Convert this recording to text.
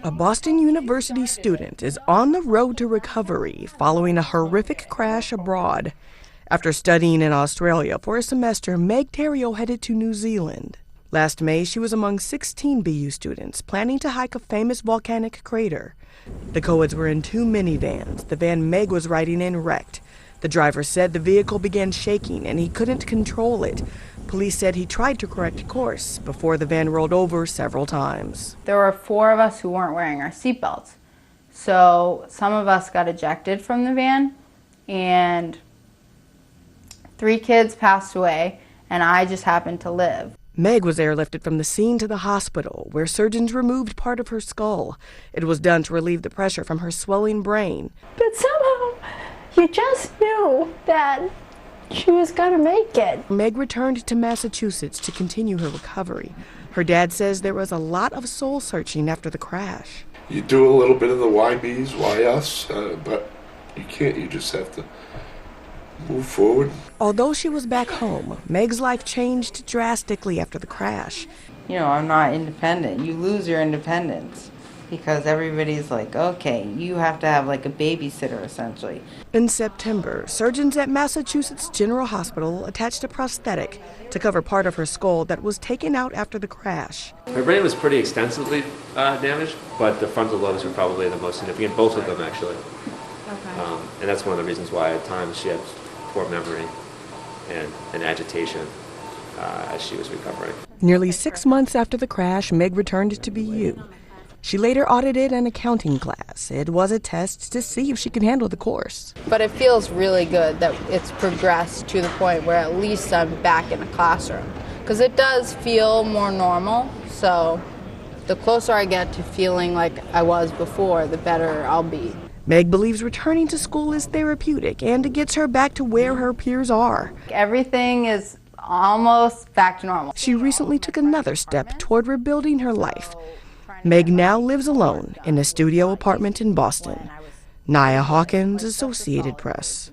A Boston University student is on the road to recovery following a horrific crash abroad. After studying in Australia for a semester, Meg Theriault headed to New Zealand. Last May, she was among 16 BU students planning to hike a famous volcanic crater. The co-eds were in two minivans. The van Meg was riding in wrecked. The driver said the vehicle began shaking and he couldn't control it. Police said he tried to correct course before the van rolled over several times. There were 4 of us who weren't wearing our seatbelts. So some of us got ejected from the van and 3 kids passed away and I just happened to live. Meg was airlifted from the scene to the hospital, where surgeons removed part of her skull. It was done to relieve the pressure from her swelling brain. But somehow, you just knew that she was gonna make it. Meg returned to Massachusetts to continue her recovery. Her dad says there was a lot of soul searching after the crash. You do a little bit of the why me's, why us, but you can't. You just have to move forward. Although she was back home, Meg's life changed drastically after the crash. You know, I'm not independent. You lose your independence because everybody's like, okay, you have to have like a babysitter essentially. In September, surgeons at Massachusetts General Hospital attached a prosthetic to cover part of her skull that was taken out after the crash. Her brain was pretty extensively damaged, but the frontal lobes were probably the most significant, both of them actually. Okay. And that's one of the reasons why at times she had poor memory and agitation as she was recovering. Nearly 6 months after the crash, Meg returned to BU. She later audited an accounting class. It was a test to see if she could handle the course. But it feels really good that it's progressed to the point where at least I'm back in a classroom. Because it does feel more normal, so the closer I get to feeling like I was before, the better I'll be. Meg believes returning to school is therapeutic and it gets her back to where her peers are. Everything is almost back to normal. She recently took another step toward rebuilding her life. Meg now lives alone in a studio apartment in Boston. Nia Hawkins, Associated Press.